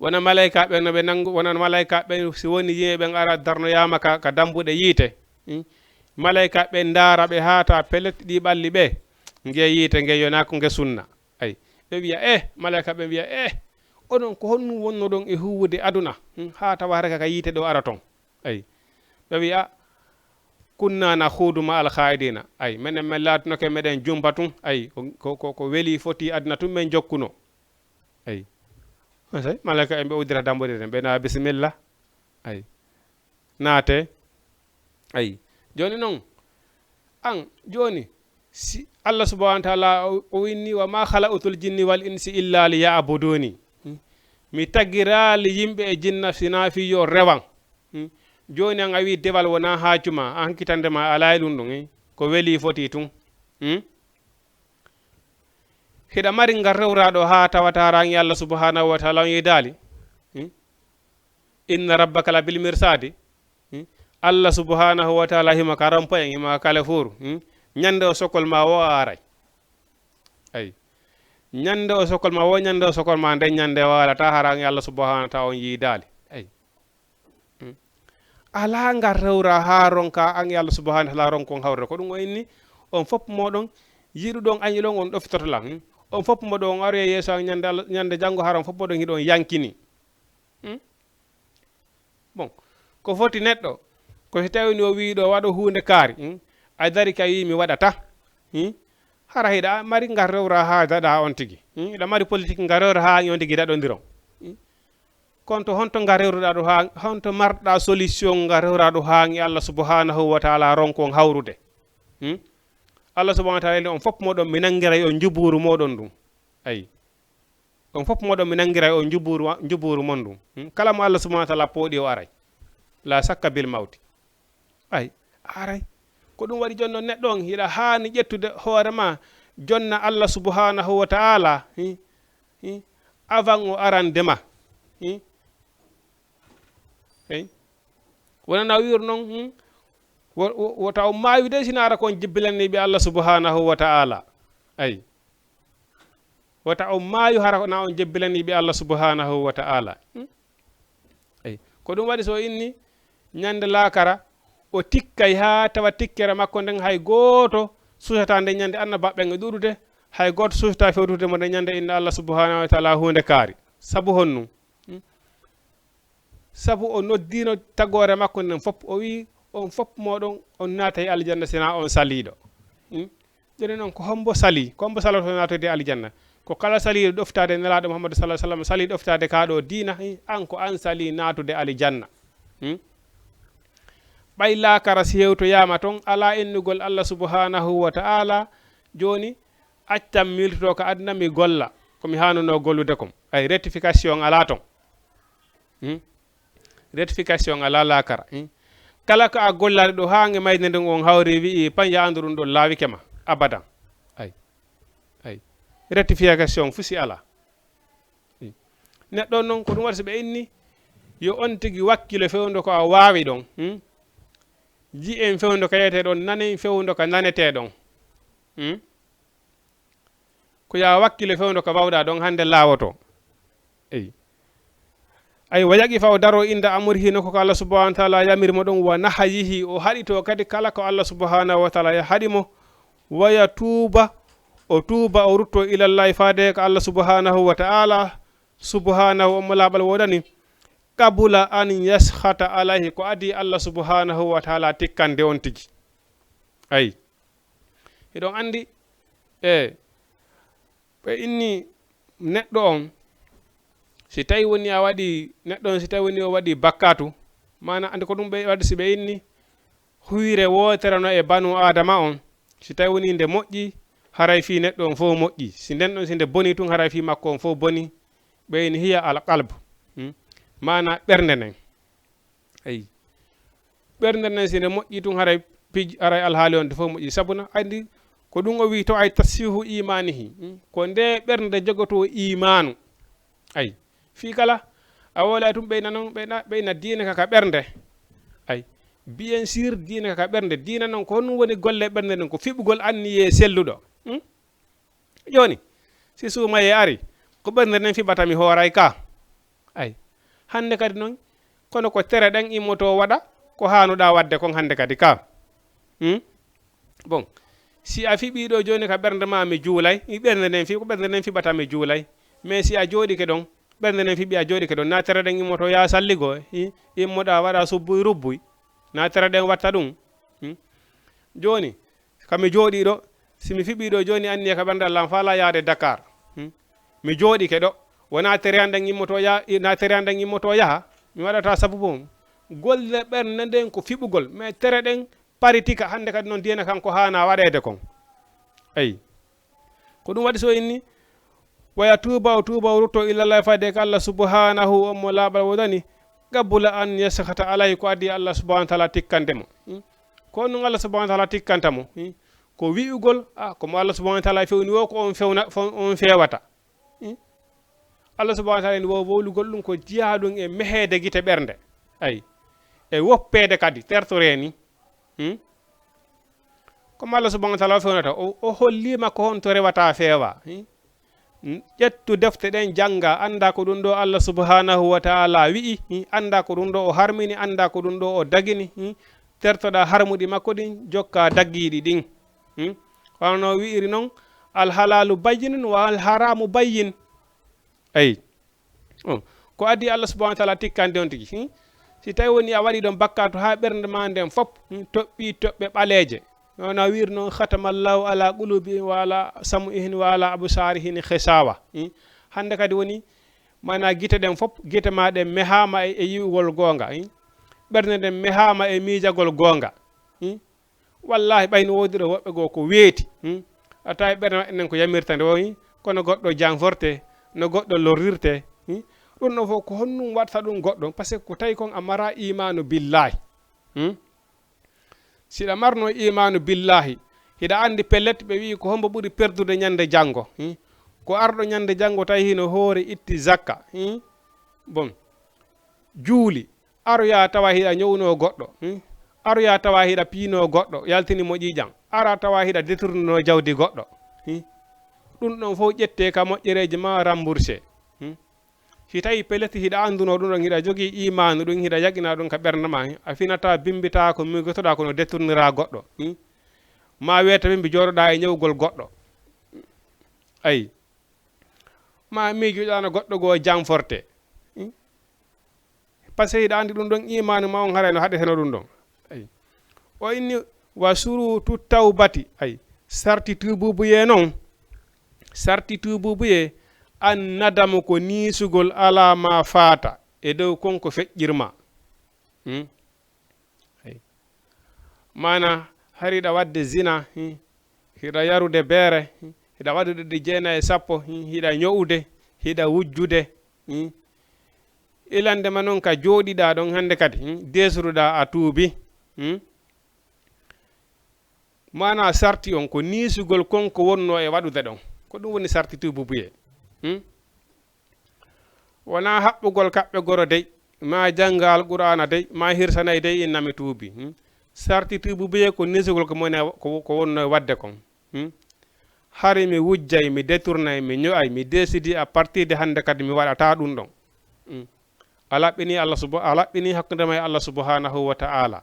wona malaika ɓe no ɓe nangu wona malaika ɓe si woni yimɓe ara darnoyama ka dambuɗe yiite malaika ɓe ndaara ɓe haata pellet ɗi ɓalli ɓe nge yiite nge yonako nge sunna ay ɓe wiya malaika ɓe wiya oɗon ko honnu wonno ɗon e huwude aduna ha tawa reka ka yiite ɗo ara ton ay ɓe wiya kunna na khuduma al khaidina ay menen men laatunoke meɗen jumba tun ay ko weeli foti aduna tun men jokkuno ay malaika en ɓe udira dambude den ɓe na bisimilla ay naate ay joni noon an joni si Allah subhanahu wa ta'ala o winni wa ma khalaqatul jinni wal insi illa liya'buduni mi taggirali yimɓe e jinna sina fi yo rewan joni an a wi dewal wona haajuma a hankitandema ala e ɗum ɗum ko weeli foti tun hiɗa mari ngal rewraɗo ha tawata rangi Allah subhanahu wa taala on yidali inna rabbaka la bil mirsadi Allah subhanahu wa taala hima ka rampoyen hima kala furu ñande o sokol ma wo aray ay ñande o sokol ma wo ñande o sokol ma nde ñande wala ta harangi Allah subhanahu wa taala on yidali ay ala ngar rewra ha ronka an Allah subhanahu wa taala ronkon hawre ko ɗum o inni on fop moɗon yiɗuɗon añilon on ɗoftoto lan on fop moɗon ari yeeso an ñande janngo haran fop moɗon hiɗon yankini bon ko foti neɗɗo ko so tawini o wiɗo waɗo hunde kaari a dari ka wi mi waɗata hara hiɗa mari ngar rewra ha daɗa on tigi hiɗa mari politique ngar rewra ha on tigi daɗodiron konto honto ngar rewruɗa ɗo ha honto marɗa solution ngar rewra ɗo ha Allah subhanahu wa taala ronkon hawrude Allah subhanahu wa taala on fop moɗon mi nangiray on juburu moɗon ɗum ayi on fop moɗon mi nangiray on juburu mon ɗum kala mo Allah subhanahu wa taala pooɗi o aray la sakka bil mawti ay aray ko ɗum waɗi jonnon neɗɗo on hiɗa haani ƴettude hoorema jonna Allah subhanahu wa taala avant o arandema ay wonana wiru noon wota o maawi de sina ara kon jibbilanniɓe Allah subhanahu wa taala ay wota o maawi hara na on jebbilaniɓe Allah subhanahu wa taala ay ko ɗum waɗi so inni ñande laakara o tikkay ha tawa tikkere makko nden hay gooto susata nde ñande annabaɓe e ɗuɗude hay gooto susata fewtude mo nde ñande inna Allah subhanahu wa taala hunde kaari sabu honnum sabu o noddino tagore makko nden fop o wi on fop moɗon on naata e aljanna sina on saliɗo joni noon ko hombo sali ko hombo saloto natode aljanna ko kala saliɗo ɗoftade nelaɗo Muhammadu sallallahu alaihi wasallam sali ɗoftade kaɗo diina an ko an sali natude aljanna ɓay laakara si hewtoyama toon ala innugol Allah subhanahu wa taala joni accam miltoto ko aduna mi golla komi hanuno gollude kom ay rectification ala ton rectification ala laakara kala ko a gollade ɗo ha nge mayde nden on hawri wi pan ya andu ɗum ɗon laawike ma abadan ay rectification fusi ala neɗɗo noon ko ɗum waɗi so ɓe inni yo on tigi wakkilo fewndo ko a waawi ɗon ji en fewndo ko yeyete ɗon nane fewndo ko nanete ɗon ko ya wakkilo fewndo ko bawɗa ɗon hande laawoto eyi ay wa yaqi fa o daro inda amuri hino ko Allah subhanahu wa taala yamirmo ɗon wa nahayihi o haɗito kadi kala ko Allah subhanahu wa taala haɗimo waya tuuba o rutto ilallahi faade ko Allah subhanahu wa taala subhanahu omo laaɓal woɗani kabula an yashata alayhi ko adi Allah subhanahu wa taala tikkande on tigi ayi eɗon andi ɓe inni neɗɗo on si tawi woni a waɗi neɗɗo on si tawi woni o waɗi bakkatu mana andi ko ɗum ɓe waɗi si ɓe inni huyre woterano e banu adama on si tawi woni nde moƴƴi haray fi neɗɗo on fof moƴƴi si nden ɗon si nde boni tun haray fi makko on fof boni ɓeyni hiya al qalbu mana ɓernde nden ayi ɓernde nden si nde moƴƴi tun haray piji aray alhaali on nde fof moƴƴi sabuna andi ko ɗum o wi to ay tasihu imanihi ko nde ɓernde jogoto imanu ayi fi kala a wolay tum ɓeyna noon ɓeyna diine kaka ɓernde ay bien sûr diine kaka ɓernde diina noon ko honum woni golle ɓernde nden ko fiɓugol anniye selluɗo joni si suumaye ari ko ɓernde nden fiɓata mi hooray ka ay hande kadi noon kono ko tere ɗen immoto waɗa ko hanuɗa wadde kon hande kadi ka bon si a fiɓiɗo joni ka ɓernde ma mi juulay ɓernde nden fi ko ɓernde nden fiɓata mi juulay mais si a jooɗike ɗon ɓernde nden fiɓi a jooɗike ɗon na tere ɗen immoto ya salligo immoɗa waɗa subbuy rubbuy na tere ɗen watta ɗum joni kami jooɗiɗo simi fiɓiɗo joni anniye ka ɓernde Allah fala yaade Dakar mi jooɗike ɗo wona tere an ɗen immoto na tere an ɗen immoto yaha mi waɗata sababu golle ɓernde nden ko fiɓugol mais tere ɗen paritika hande kadi noon dina kanko hana waɗede kon ayi ko ɗum waɗi so inni waya tuuba o rutto ilallah fayde ko Allah subhanahu omo laaɓal wodani qabula an yaskhata alay ko adi Allah subhanahu wa ta'ala tikkantemo ko non Allah subhanahu wa ta'ala tikkantamo ko wi'ugol ko mo Allah subhanahu wa ta'ala fewni wo ko on fewna on fewata Allah subhanahu wa ta'ala ni wo wolugol dum ko jiyaadum e mehede gite bernde ay e woppede kadi tertoreni comme Allah subhanahu wa ta'ala fewnata o hollima ko hon to rewata fewa ƴettu defte ɗen janga anda ko ɗum ɗo Allah subhanahu wa ta'ala wi'i anda ko ɗum ɗo o harmini anda ko ɗum ɗo o dagini tertoɗa harmuɗi makko ɗin jokka daggiɗi ɗin hono wi'iri noon alhalalu bayyinun wa alharamu bayyin ay ko addi Allah subhanahu wa ta'ala tikkande on tigi si tawi woni a waɗi ɗon bakkatu ha ɓernde ma nden fop toɓɓi toɓɓe ɓaleje no wiiri noon khatamallahu ala qulubi wa ala sam'ihim wa ala absarihim khisawa hande kadi woni mana gite ɗen fop gite ma ɗen mehama e yiwgol gonga ɓernde ɗen mehama e miijagol gonga wallahi ɓayno wodiro woɓɓe goo ko weeti a tawi ɓernde maɓɓe nen ko yamirtande o kono goɗɗo jangforte no goɗɗo lorrirte ɗum ɗon fof ko honnum waɗata ɗum goɗɗo par ce que ko tawi kon a mara imanu billahi siɗa marno imanu billahi hiɗa andi pellet ɓe wi ko hombo ɓuri perdude ñande janggo ko arɗo ñande janggo tawi hino hoore itti zakka bon juuli aroya tawa hiɗa ñowno goɗɗo aroya tawa hiɗa piino goɗɗo yaltini mo ƴiƴam ara tawa hiɗa détourno jawdi goɗɗo ɗum ɗon fof ƴette ka moƴƴereji ma remboursé si tawi pellet hiɗa anduno ɗum ɗon hiɗa jogui imanu ɗum hiɗa yaqina ɗum ka ɓernde ma a finata bimbita ko migotoɗa kono détournera goɗɗo ma wiyata min mbi joɗoɗa e ñawgol goɗɗo ayi ma miijoɗano goɗɗo goo janforte par ce que hiɗa andi ɗum ɗon imanu ma on haray no haɗeteno ɗum ɗon ayi o inni wa surutu tawbati ayi sarti tububuye noon sarti tububuye an nadamu ko niisugol ala ma faata e dow konko feƴƴirma mana hariɗa wadde zina hiɗa yarude beere hiɗa waɗude ɗe 9 hiɗa ñowude hiɗa wujjude ilandema noon ka jooɗiɗa ɗon hande kadi desruɗa a tuubi mana sarti on ko niisugol konko wonno e waɗude ɗon ko ɗum woni sarti tububuye wona haɓɓugol kaɓɓe goro dey ma janga alqur'ana dey ma hirsanayi dey innami tuubi sarti tububuye ko niisugol ko mone ko wonno e wadde kon hari mi wujjay mi détournay mi ño'ay mi décidi à partir de hande kadi mi waɗata ɗum ɗon a laɓɓini a laɓɓini hakkude ma e Allah subhanahu wa ta'ala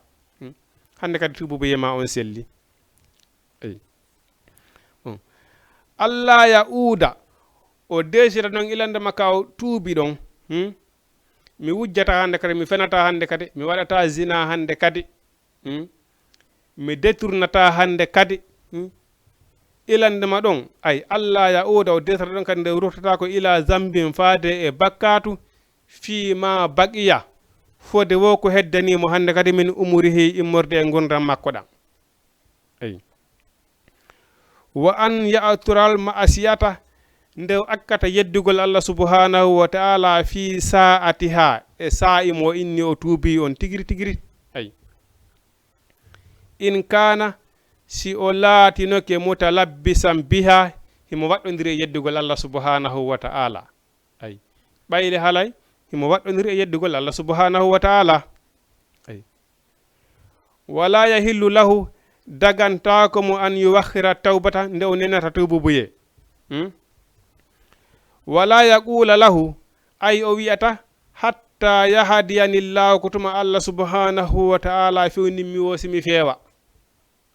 hande kadi tububuye ma on selli eyi Allah ya uuda o desira ɗon ilande makka o tuubi ɗon mi wujjata hande kadi mi fenata hande kadi mi waɗata zina hande kadi mi détournata hande kadi ilandema ɗon ay Allah ya uuda o desira ɗon kadi nde ruttata ko ila zambin faade e bakkatu fima baqiya fode wo ko heddanimo hande kadi min umurihi immorde e gurdam makko ɗam ay wa an ya'tural ma'asiyata nde akkata yeddugol Allah subhanahu wa ta'ala fi sa'atiha e sa'i mo inni o tuubi on tigiri tigiri ay in kana si o laatinoke mutalabbisan biha himo waɗɗodiri e yeddugol Allah subhanahu wa ta'ala ay ɓayle halay himo waɗɗodiri e yeddugol Allah subhanahu wa ta'ala ay wala yahillu lahu dagantako mo an yuwakhira tawbata nde o nenata tububuye wala yaqula lahu ay o wi'ata hatta yahdiyanillahu ko tuma Allah subhanahu wa ta'ala fewnimmi wo simi feewa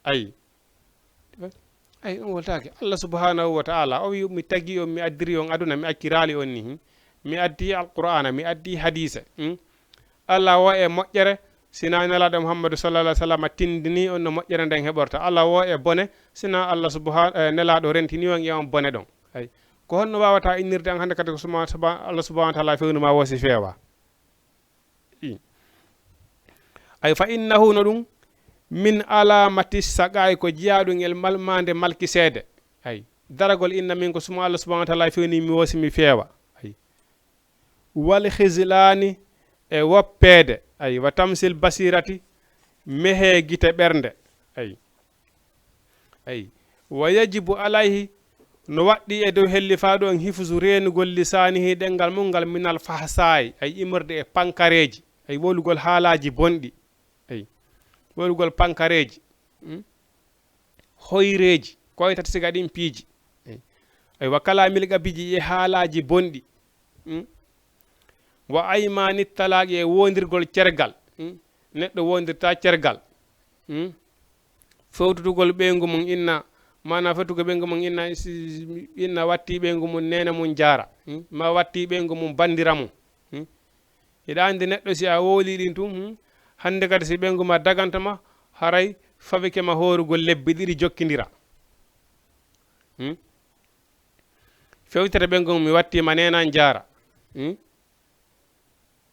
ay ɗum woltake Allah subhanahu wa ta'ala o wi mi tagi on mi addiri on aduna mi akkirali on ni mi addi alqur'ana mi addi hadisa Allah wo e moƴƴere sina nelaɗo Muhammadu sallallahu alaihi wasallam tindini on no moƴƴere nden heɓorta Allah wo e bone sina Allah subhanahu nelaɗo rentini on e on bone ɗon ay ko honno wawata innirde an hande kadi ko Allah subhanahu wa ta'ala fewnuma wosi feewa ay fa innahu no ɗum min alamati sagay ko jiyaɗum el malmande malki seede ay daragol inna min ko suma Allah subhanahu wa ta'ala fewni mi wosi mi feewa ay wal khizlani e woppeede ay wa tamsil basirati mehe gite ɓernde ay wa yajibu alayhi no waɗɗi e dow helli faa ɗo en hifsu reenugol lisanihi ɗengal mum ngal minal fahsayi ay imorde e pankareji ay wolugol haalaji bonɗi ay wolugol pankareji hoyreji koytata siga ɗin piiji ay wa kalamil gabiji e haalaji bonɗi wa aymani talaqi e wondirgol cergal neɗɗo wondirta cergal fewtutugol ɓeygu mum inna mana fewtugo ɓeygu mum inna watti ɓeygu mum nena mum jaara ma watti ɓeygu mum bandira mum hiɗa andi neɗɗo si a wooli ɗin tun hande kadi si ɓeygu ma dagantama haray fawike ma horugol lebbi ɗiɗi jokkidira fewtere ɓeygu mum mi wattima nenan jaara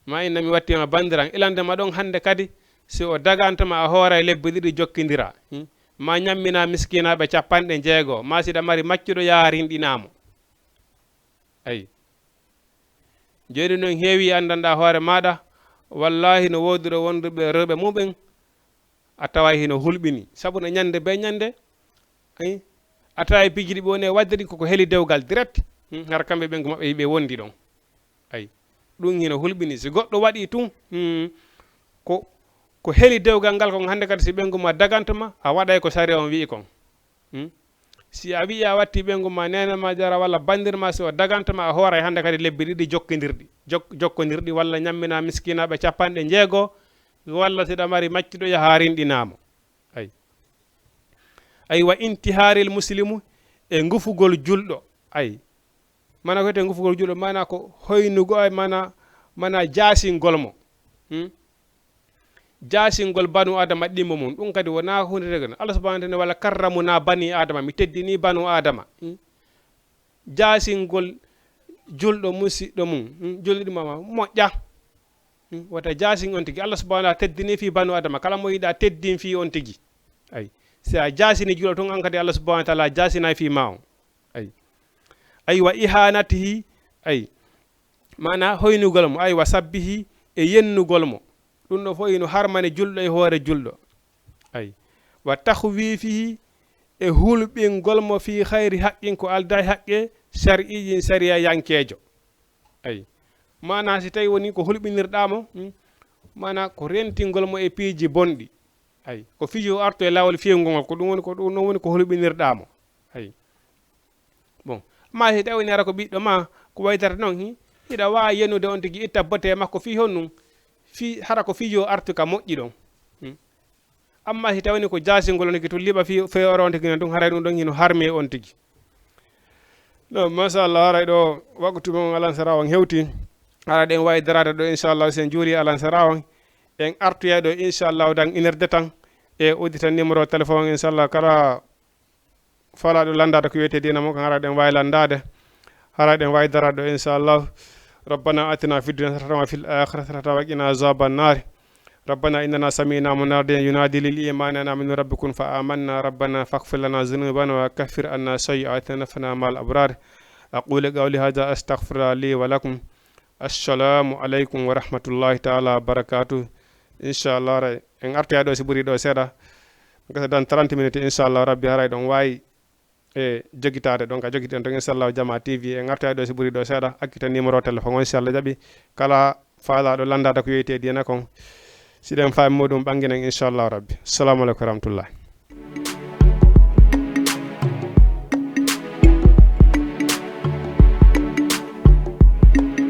ma inna mi wattima bandiran ilandema ɗon hande kadi si o dagantama a hoora lebbi ɗiɗi jokkidira ma ñammina miskinaɓe 60 ma siɗa mari maccuɗo yarinɗinamo ayi joni noon heewi andanɗa hoore maɗa wallahi no woduɗo wonduɓe rewɓe muɓen a tawa hino hulɓini saabu no ñande be ñande ayi a tawa e pijiɗi ɓe woni e wadde ɗi koko heeli dewgal direct hara kamɓe ɓengu maɓɓe yiɓe wondi ɗon ayi ɗum hino hulɓini si goɗɗo waɗi tun ko heeli dewgal ngal kon hande kadi si ɓengu ma dagantama a waɗay ko sari on wi kon si a wi a watti ɓengu ma nena ma jara walla bandirma si o dagantama a hooray hande kadi lebbi ɗiɗi jokkodirɗi walla ñammina miskinaɓe 60 walla siɗa mari maccuɗo yaha rinɗinamo ay wa intiharil muslimu e ngufugol julɗo ay mana koyte ngufugol julɗo mana ko hoynugo ay mana jaasingol mo jaasingol banu adama ɗimmo mum ɗum kadi wona hunde rego Allah subhanahu wa ta'ala wala karramuna bani adama mi teddini banu adama jaasingol julɗo musidɗo mum julɗo ɗimama moƴƴa wata jaasin on tigi Allah subhanahu wa ta'ala teddini fi banu adama kala mo yiɗa teddin fi on tigi ay si a jaasini julɗo ton an kadi Allah subhanahu wa ta'ala jaasinay fi ma on ay wa ihanatihi ay mana hoynugol mo ay wa sabbihi e yennugol mo ɗum ɗo fof ino harmane julɗo e hoore julɗo ay wa tahwifihi e hulɓingol mo fi hayri haqqin ko alda e haqqe shar'iyyin sariya yankejo ay mana si tawi woni ko hulɓinirɗamo mana ko rentingol mo e piiji bonɗi ay ko fijo arto e lawol fiyngol ko ɗum woni ko hulɓinirɗamo ay bon ma si tawi ara ko ɓiɗɗo ma ko waytata noon hiɗa wawi yennude on tigui itta botte makko fi honnum fi hara ko fijo artu ka moƴƴi ɗon amma si tawni ko jaasingol on tigui to liɓa fe ora on tigui ɗum haray ɗum ɗon hino harmi on tigui no machallah haray ɗo waktu mon alansara on hewti hara ɗen wawi darade ɗo inchallah sen juuri alansara on en artoya ɗo inchallahu dan 1 heure de temps e udditan numéro téléphone inchallah kala falaɗo landade ko wiyete dina mo ko hara ɗen wawi landade hara ɗen wawi darade ɗo inchallah ربنا آتنا في الدنيا حسنة وفي الآخرة حسنة وقنا عذاب النار ربنا إننا سمعنا مناديا ينادي للإيمان أن آمنوا ربكم فآمنا ربنا فاغفر لنا ذنوبنا وكفر عنا سيئاتنا فنا مع الأبرار أقول قولي هذا أستغفر لي ولكم السلام عليكم ورحمة الله تعالى وبركاته إن شاء الله إن أرتي هذا سبوري دو سيدا dan 30 minutes inshallah rabbi haray don wayi e jogitade donc a jogiten to inchallah jama tv e garta ɗo si ɓuuri ɗo seeɗa akkita numéro téléphone on inchallah jaɓi kala faalaɗo landada ko wiyete dina kon siɗen faami muɗum ɓangguinen inchallah rabbi assalamu aleykum wa rahmatullah